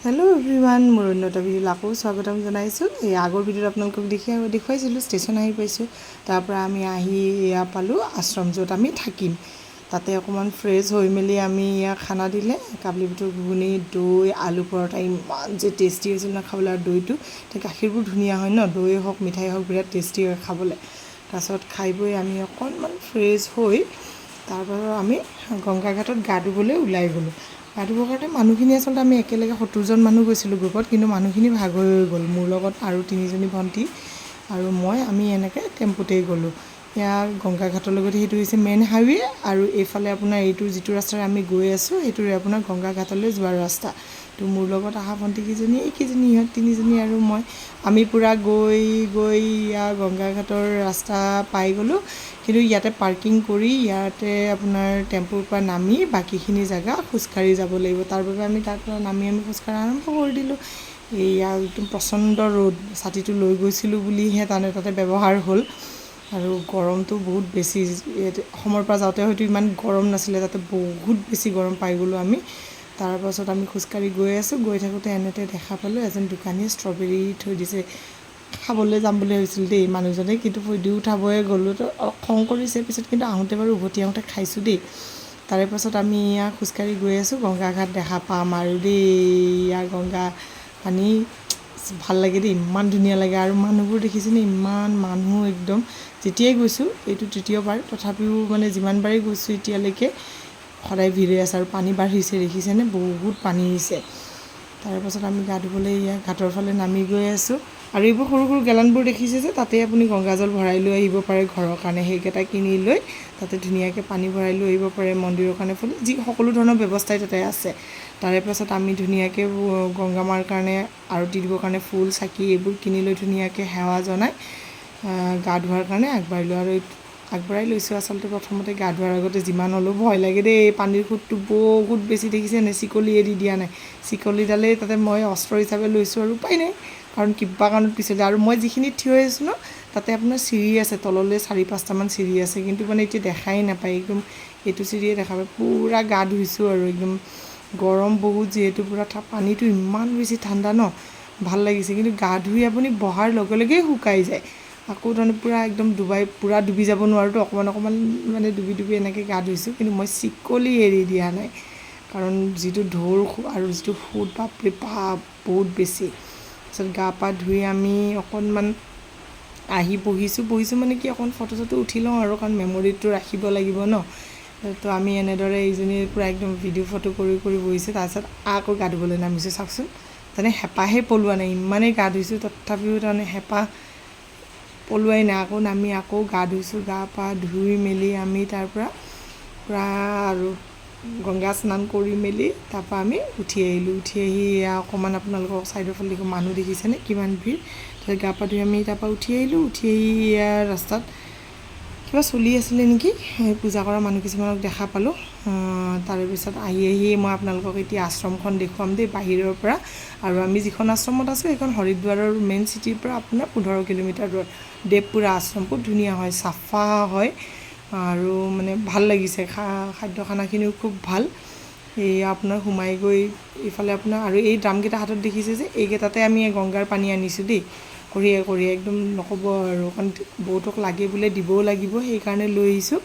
Hello everyone मोर अन्यटा video আকৌ স্বাগতম জনাইছো এই আগৰ ভিডিওত আপোনালোকক দেখুৱাইছিলো ষ্টেচন আহি পাইছো তাৰ পৰা আমি আহি ইয়া পালো আশ্ৰম যত আমি থাকিম তাতে অকমান ফ্ৰেছ হৈ মেলি আমি ইয়া খানা দিলে কাবলি বুটৰ ঘুগুনি দৈ আলু পৰঠা ইমান যে টেষ্টি হৈছিল না খাবলৈ আৰু দৈটো তে গাখীৰবোৰ ধুনীয়া হয় ন দৈ হওক মিঠাই হওক বিৰাট টেষ্টি হয় খাবলৈ তাৰছত খাই বৈ আমি অকনমান ফ্ৰেছ হৈ তাৰ পৰা আমি গংগা ঘাটত গা ধুবলৈ ওলাই গলো গাধুবৰ কাৰণে মানুহখিনি আচলতে আমি একেলগে 70 জন মানুহ গৈছিলোঁ গ্ৰুপত কিন্তু মানুহখিনি ভাগ হৈ গ'ল মোৰ লগত আৰু তিনিজনী ভণ্টি আৰু মই আমি এনেকৈ টেম্পুতেই গ'লোঁ ইয়া গংগা ঘাটৰ লগত সেইটো হৈছে মেইন হাইৱে আৰু এইফালে আপোনাৰ এইটো যিটো ৰাস্তাৰে আমি গৈ আছোঁ সেইটোৰে আপোনাৰ গংগা ঘাটলৈ যোৱাৰ ৰাস্তা তো মোৰ লগত আহা ভণ্টিকেইজনী এইকেইজনী ইহঁত তিনিজনী আৰু মই আমি পূৰা গৈ ইয়া গংগা ঘাটৰ ৰাস্তা পাই গ'লোঁ কিন্তু ইয়াতে পাৰ্কিং কৰি ইয়াতে আপোনাৰ টেম্পুৰ পৰা নামি বাকিখিনি জায়গা খুচকাৰি যাব লাগিব তাৰ বাবে আমি তাৰ পৰা নামি আমি খুচকাৰা আৰম্ভ কৰি দিলোঁ এয়া একদম প্ৰচণ্ড ৰ'দ ছাতিটো লৈ গৈছিলোঁ বুলিহে তাতে ব্যৱহাৰ হ'ল আৰু গৰমটো বহুত বেছি অসমৰ পৰা যাওঁতে হয়তো ইমান গৰম নাছিলে তাতে বহুত বেছি গৰম পাই গ'লোঁ আমি তাৰ পাছত আমি খুচকাৰি গৈ আছোঁ গৈ থাকোঁতে এনেতে দেখা পালোঁ এজন দোকানীয়ে ষ্ট্ৰবেৰী থৈ দিছে খাবলৈ যাম বুলি ভাবিছিল দেই মানুহজনে কিন্তু ভিডিও উঠাবই গ'লোঁ তো খং কৰিছে পিছত কিন্তু আহোঁতে বাৰু উভতি আহোঁতে খাইছোঁ দেই তাৰে পাছত আমি ইয়া খুচকাৰি গৈ আছোঁ গংগা ঘাট দেখা পাম আৰু দেই ইয়া গংগা পানী ভাল লাগে দেই ইমান ধুনীয়া লাগে আৰু মানুহবোৰ দেখিছেনে ইমান মানুহ একদম যেতিয়াই গৈছোঁ এইটো তৃতীয়বাৰ তথাপিও মানে যিমানবাৰেই গৈছোঁ এতিয়ালৈকে সদায় ভিৰে আছে আৰু পানী বাঢ়িছে দেখিছেনে বহুত পানী হৈছে তাৰ পাছত আমি গা ধুবলৈ ইয়া ঘাটৰ ফালে নামি গৈ আছোঁ আৰু এইবোৰ সৰু সৰু গেলানবোৰ দেখিছে যে তাতে আপুনি গংগাজল ভৰাই লৈ আহিব পাৰে ঘৰৰ কাৰণে সেইকেইটা কিনি লৈ তাতে ধুনীয়াকৈ পানী ভৰাই লৈ আহিব পাৰে মন্দিৰৰ কাৰণে ফুল যি সকলো ধৰণৰ ব্যৱস্থাই তাতে আছে তাৰে পাছত আমি ধুনীয়াকৈ গংগা মাৰ কাৰণে আৰতি দিবৰ কাৰণে ফুল চাকি এইবোৰ কিনি লৈ ধুনীয়াকৈ সেৱা জনাই গা ধোৱাৰ কাৰণে আগবঢ়াই লৈছোঁ আচলতে প্ৰথমতে গা ধোৱাৰ আগতে যিমান হ'লেও ভয় লাগে দেই পানীৰ সোঁতটো বহুত বেছি দেখিছে নে চিকলি এৰি দিয়া নাই চিকলিডালেই তাতে মই অস্ত্ৰ হিচাপে লৈছোঁ আৰু উপায় নাই কাৰণ কিবা কাৰণত পিছলৈ আৰু মই যিখিনি থিয় হৈ আছোঁ ন তাতে আপোনাৰ চিৰি আছে তললৈ 4-5টামান চিৰি আছে কিন্তু মানে এতিয়া দেখাই নাপায় একদম এইটো চিৰিয়ে দেখা পায় পূৰা গা ধুইছোঁ আৰু একদম গৰম বহুত যিহেতু পূৰা পানীটো ইমান বেছি ঠাণ্ডা ন ভাল লাগিছে কিন্তু গা ধুই আপুনি বহাৰ লগে লগেই শুকাই যায় আকৌ তাৰমানে পূৰা একদম পূৰা ডুবি যাব নোৱাৰোঁতো অকণমান মানে ডুবি এনেকৈ গা ধুইছোঁ কিন্তু মই চিকলি এৰি দিয়া নাই কাৰণ যিটো ঢৌৰ আৰু যিটো সোঁত বাপৰে বাপ বহুত বেছি তাৰপিছত গা পা ধুই আমি অকণমান আহি বহিছোঁ মানে কি অকণ ফটো উঠি লওঁ আৰু কাৰণ মেমৰিটো ৰাখিব লাগিব ন তো আমি এনেদৰে এইজনীৰ পূৰা একদম ভিডিঅ' ফটো কৰি বহিছোঁ তাৰপিছত আকৌ গা ধুবলৈ নামিছোঁ চাওকচোন তাৰমানে হেঁপাহে পলোৱা নাই ইমানেই গা ধুইছোঁ তথাপিও তাৰমানে হেঁপাহ পলোৱাই নাই আকৌ নামি আকৌ গা ধুইছোঁ গা পা ধুই মেলি আমি তাৰ পৰা পূৰা আৰু গংগা স্নান কৰি মেলি তাৰপৰা আমি উঠি আহি অকণমান আপোনালোকক ছাইডৰ ফালে দেখোঁ মানুহ দেখিছেনে কিমান ভিৰ তাৰপিছত গা পা ধুই আমি তাৰপৰা উঠি আহি ৰাস্তাত কিবা চলি আছিলে নেকি পূজা কৰা মানুহ কিছুমানক দেখা পালোঁ তাৰে পিছত আহি মই আপোনালোকক এতিয়া আশ্ৰমখন দেখুৱাম দেই বাহিৰৰ পৰা আৰু আমি যিখন আশ্ৰমত আছোঁ সেইখন হৰিদ্বাৰৰ মেইন চিটিৰ পৰা আপোনাৰ 15 কিলোমিটাৰ দূৰত দেৱপুৰা আশ্ৰম খুব ধুনীয়া হয় চাফা হয় আৰু মানে ভাল লাগিছে খাদ্য খানাখিনিও খুব ভাল এই আপোনাৰ সোমাই গৈ ইফালে আপোনাৰ আৰু এই ড্ৰামকেইটা হাতত দেখিছে যে এইকেইটাতে আমি গংগাৰ পানী আনিছোঁ দেই কঢ়িয়াই একদম নক'ব আৰু কাৰণ বহুতক লাগে বোলে দিবও লাগিব সেইকাৰণে লৈ আহিছোঁ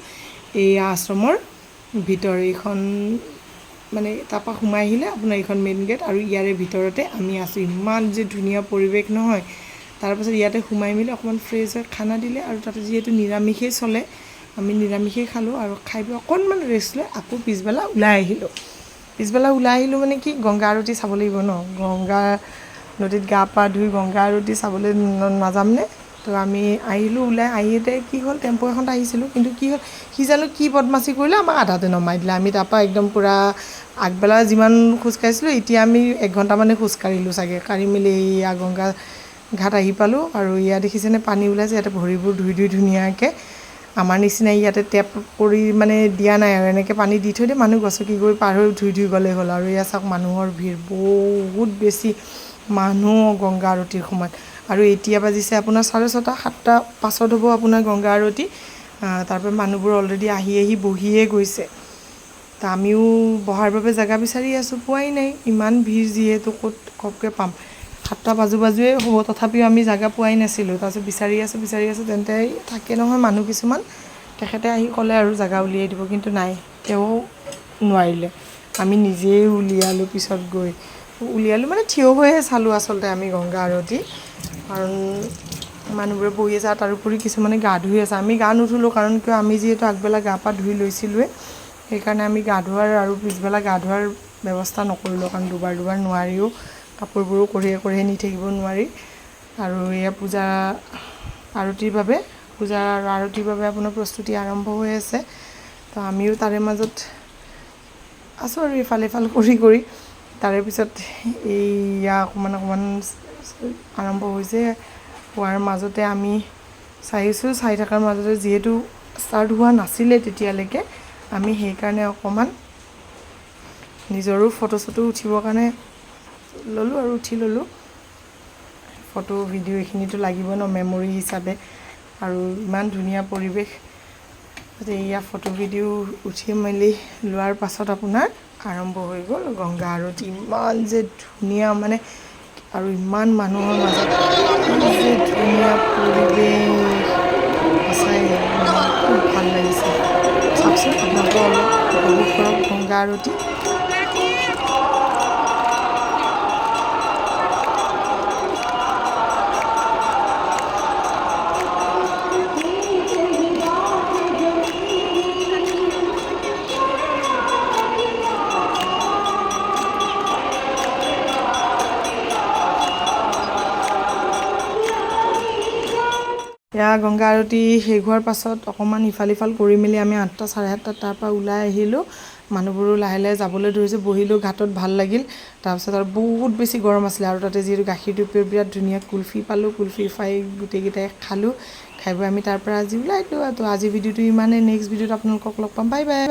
এই আশ্ৰমৰ ভিতৰ এইখন মানে তাৰপৰা সোমাই আহিলে আপোনাৰ এইখন মেইন গেট আৰু ইয়াৰে ভিতৰতে আমি আছোঁ ইমান যে ধুনীয়া পৰিৱেশ নহয় তাৰপাছত ইয়াতে সোমাই মেলি অকণমান ফ্ৰেছ হৈ খানা দিলে আৰু তাতে যিহেতু নিৰামিষেই চলে আমি নিৰামিষেই খালোঁ আৰু খাই বৈ অকণমান ৰেষ্ট লৈ আকৌ পিছবেলা ওলাই আহিলোঁ মানে কি গংগা আৰতি চাব লাগিব ন গংগা নদীত গা পা ধুই গংগা আৰতি চাবলৈ নাযামনে তো আমি আহিলোঁ ওলাই আহিতে কি হ'ল টেম্পু এখনত আহিছিলোঁ কিন্তু কি হ'ল সি জানো কি বদমাচি কৰিলে আমাক আধাতে নমাই দিলে আমি তাৰপৰা একদম পূৰা আগবেলা যিমান খোজকাঢ়িছিলোঁ এতিয়া আমি 1 ঘণ্টামানে খোজকাঢ়িলোঁ চাগে কাঢ়ি মেলি এয়া গংগা ঘাট আহি পালোঁ আৰু ইয়াত দেখিছেনে পানী ওলাইছে ইয়াতে ভৰিবোৰ ধুই ধুনীয়াকৈ আমাৰ নিচিনা ইয়াতে টেপ কৰি মানে দিয়া নাই আৰু এনেকৈ পানী দি থৈ দিয়ে মানুহ গছকি গৈ পাৰ হৈ ধুই গ'লেই হ'ল আৰু ইয়াত চাওক মানুহৰ ভিৰ বহুত বেছি মানুহ গংগা আৰতিৰ সময়ত আৰু এতিয়া বাজিছে আপোনাৰ 6:30 7টা পাছত হ'ব আপোনাৰ গংগা আৰতি তাৰপৰা মানুহবোৰ অলৰেডি আহি বহিয়ে গৈছে তো আমিও বহাৰ বাবে জেগা বিচাৰি আছোঁ, পোৱাই নাই। ইমান ভিৰ যিহেতু ক'ত কপকৈ পাম, 7টা বাজুৱে হ'ব, তথাপিও আমি জেগা পোৱাই নাছিলোঁ। তাৰপিছত বিচাৰি আছোঁ, তেন্তে থাকে নহয় মানুহ কিছুমান, তেখেতে আহি ক'লে আৰু জেগা উলিয়াই দিব, কিন্তু নাই, তেওঁ নোৱাৰিলে। আমি নিজেই উলিয়ালোঁ, পিছত গৈ উলিয়ালোঁ মানে থিয় হৈহে চালোঁ আচলতে আমি গংগা আৰতি, কাৰণ মানুহবোৰে বহি আছে, তাৰোপৰি কিছুমানে গা ধুই আছে। আমি গা নুধুলোঁ, কাৰণ কিয় আমি যিহেতু আগবেলা গা পা ধুই লৈছিলোঁৱে, সেইকাৰণে আমি গা ধোৱাৰ আৰু পিছবেলা গা ধোৱাৰ ব্যৱস্থা নকৰিলোঁ, কাৰণ দুবাৰ নোৱাৰিও, কাপোৰবোৰো কঢ়িয়াই নি থাকিব নোৱাৰি। আৰু এয়া পূজা আৰতিৰ বাবে আপোনাৰ প্ৰস্তুতি আৰম্ভ হৈ আছে। তো আমিও তাৰে মাজত আছোঁ আৰু ইফাল কৰি। তাৰে পিছত এয়া অকণমান আৰম্ভ হৈছে, হোৱাৰ মাজতে আমি চাই থকাৰ মাজতে যিহেতু ষ্টাৰ্ট হোৱা নাছিলে তেতিয়ালৈকে, আমি সেইকাৰণে অকণমান নিজৰো ফটো চটো উঠিবৰ কাৰণে ল'লোঁ আৰু উঠি ল'লোঁ। ফটো ভিডিঅ' এইখিনিতো লাগিব ন, মেমৰি হিচাপে। আৰু ইমান ধুনীয়া পৰিৱেশ, এয়া ফটো ভিডিঅ' উঠি মেলি লোৱাৰ পাছত আপোনাৰ আৰম্ভ হৈ গ'ল গংগা আৰতি। ইমান যে ধুনীয়া মানে, আৰু ইমান মানুহৰ মাজত যে ধুনীয়া পৰিৱেশ, সঁচাই মানে খুব ভাল লাগিছে। চাওকচোন, আপোনালোকে অলপ উপভোগ কৰক গংগা আৰতি। এয়া গংগা আৰতি শেষ হোৱাৰ পাছত অকণমান ইফাল কৰি মেলি আমি 8টা 7:30 তাৰ পৰা ওলাই আহিলোঁ। মানুহবোৰো লাহে যাবলৈ ধৰিছে, বহিলোঁ ঘাটত, ভাল লাগিল। তাৰপিছত আৰু বহুত বেছি গৰম আছিলে, আৰু তাতে যিহেতু গাখীৰটো বিৰাট ধুনীয়া কুলফি পালোঁ, কুলফি খাই গোটেইকেইটাই খালোঁ। খাই বৈ আমি তাৰ পৰা আজি ওলাই দিলোঁ। তো আজি ভিডিঅ'টো ইমানেই, নেক্সট ভিডিঅ'ত আপোনালোকক লগ পাম, বাই বাই।